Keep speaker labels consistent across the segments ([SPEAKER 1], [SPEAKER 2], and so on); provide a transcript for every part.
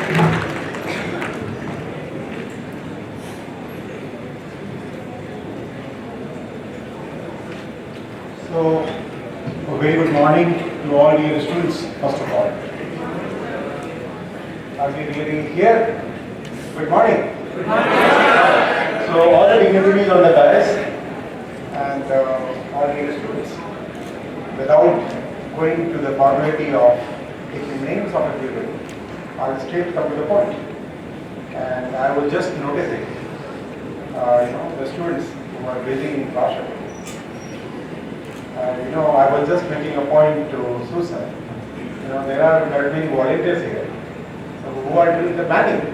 [SPEAKER 1] So, a very good morning to all dear students, first of all. Are we really here? Good morning. Good morning. So, all the dignitaries on the dais and all dear students, without going to the formality of taking names of everybody, I'll straight come to the point. And I was just noticing, the students who are busy in classroom. I was just making a point to Susan. There are many volunteers here, so who are doing the planning.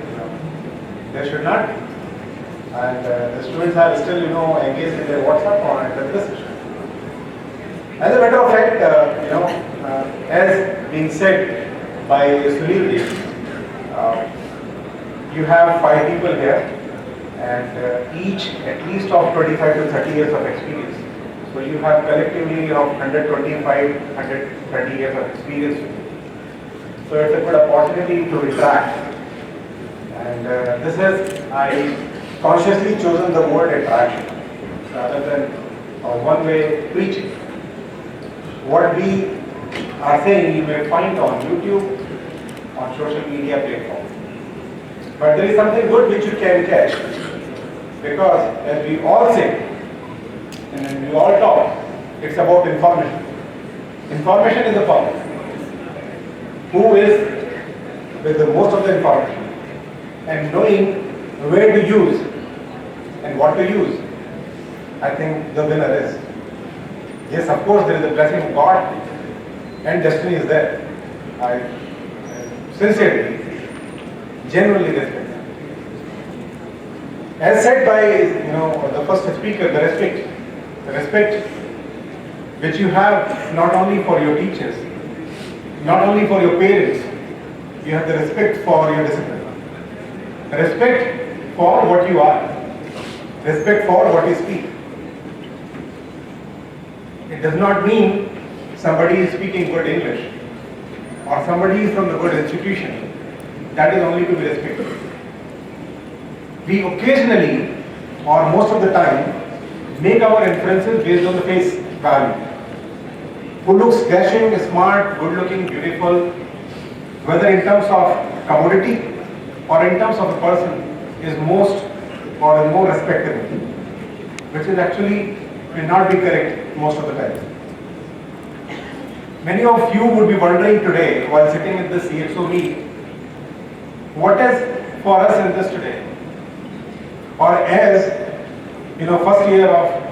[SPEAKER 1] There should not be. And the students are still, engaged in their WhatsApp or at this session. As a matter of fact, as being said by Sunil, you have 5 people here, and each at least of 25 to 30 years of experience. So you have collectively of 125, 130 years of experience. So it's a good opportunity to interact. And this is, I consciously chosen the word interaction rather than one-way preaching. What we are saying you may find on YouTube, on social media platforms. But there is something good which you can catch, because as we all say, and when we all talk, it's about information. Information is the power. Who is with the most of the information and knowing where to use and what to use, I think the winner is. Yes, of course, there is a blessing of God and destiny is there. I sincerely, genuinely respect that. As said by the first speaker, the respect which you have not only for your teachers, not only for your parents, you have the respect for your discipline, respect for what you are, respect for what you speak. It does not mean somebody is speaking good English or somebody is from the good institution. That is only to be respected. We occasionally, or most of the time, make our inferences based on the face value. Who looks dashing, smart, good looking, beautiful, whether in terms of commodity or in terms of a person, is most or more respectable, which is actually will not be correct most of the time. Many of you would be wondering today, while sitting at the CXO meet, what is for us in this today? Or as first year of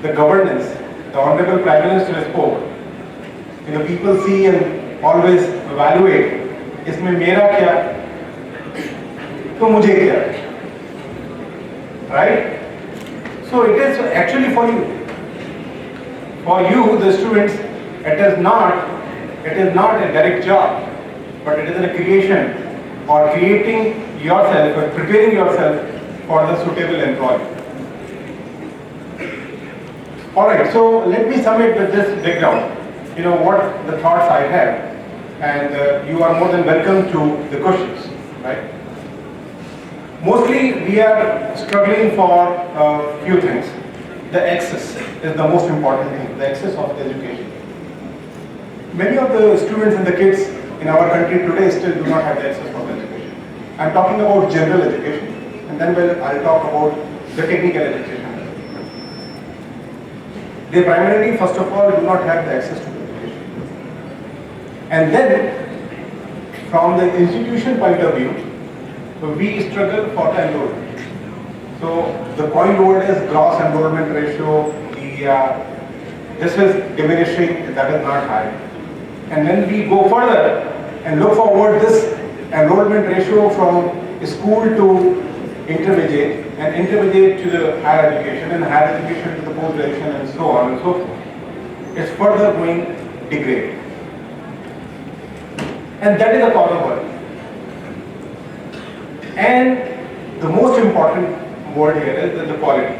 [SPEAKER 1] the governance, the Honorable Prime Minister spoke. People see and always evaluate. इसमें मेरा क्या, तो मुझे क्या, right? So it is actually for you. For you, the students, it is not a direct job, but it is a creation or creating yourself or preparing yourself for the suitable employee. Alright, so let me sum it with this background. What the thoughts I have, and you are more than welcome to the questions, right? Mostly we are struggling for a few things. The access is the most important thing, the access of education. Many of the students and the kids in our country today still do not have the access for the education. I'm talking about general education, and then I'll talk about the technical education. They primarily, first of all, do not have the access to education. And then, from the institution point of view, we struggle for the enrollment. So the point word is gross enrollment ratio. This is diminishing, that is not high. And then we go further and look forward this enrollment ratio from school to intermediate, and intermediate to the higher education, and higher education to the post-graduation, and so on and so forth. It's further going degrade. And that is a common word. And the most important word here is the quality.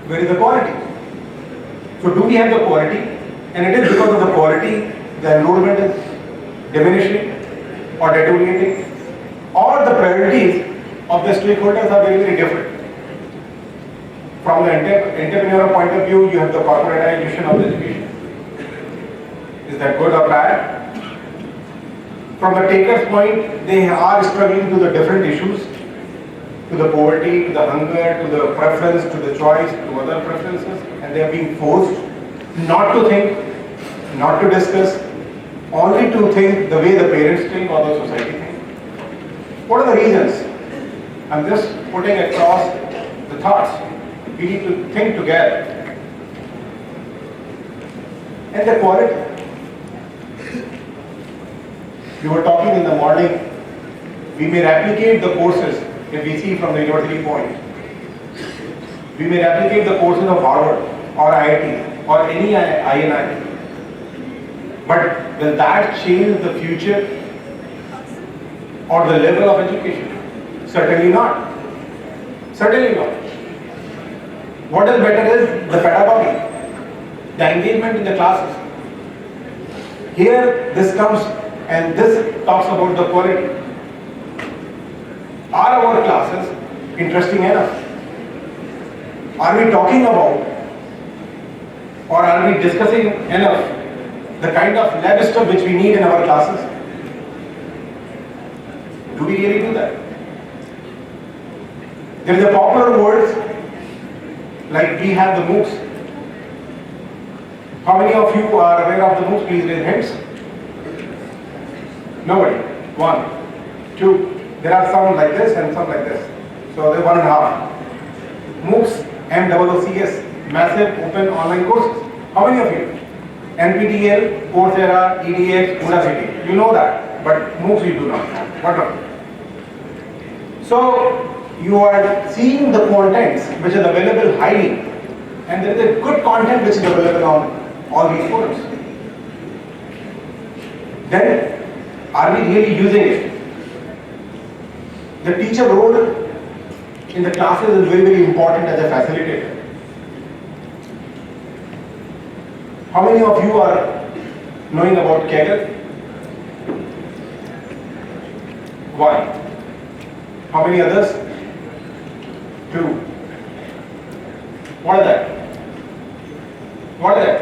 [SPEAKER 1] Where is the quality? So do we have the quality? And it is because of the quality the enrollment is diminishing. or deteriorating, or the priorities of the stakeholders are very, very different. From the entrepreneurial point of view, you have the corporatization of the education. Is that good or bad? From the taker's point, they are struggling to the different issues, to the poverty, to the hunger, to the preference, to the choice, to other preferences, and they are being forced not to think, not to discuss, only to think the way the parents think or the society think. What are the reasons? I'm just putting across the thoughts. We need to think together. And the quality. We were talking in the morning, we may replicate the courses if we see from the university point. We may replicate the courses of Harvard or IIT or any INI. But will that change the future or the level of education? Certainly not. Certainly not. What is better is the pedagogy, the engagement in the classes. Here this comes and this talks about the quality. Are our classes interesting enough? Are we talking about or are we discussing enough the kind of lab stuff which we need in our classes? Do we really do that? There is a popular word like we have the MOOCs. How many of you are aware of the MOOCs? Please raise hands. Nobody. 1, 2. There are some like this and some like this. So they're 1.5. MOOCs, MOOCs, massive open online courses. How many of you? NPTEL, Coursera, EDX, Udacity. You know that, but MOOCs you do not know. What not? So you are seeing the contents which is available highly, and there is a good content which is available on all these forums. Then, are we really using it? The teacher role in the classes is very, very important as a facilitator. How many of you are knowing about Kaggle? Why? How many others? 2. What is that? What is that?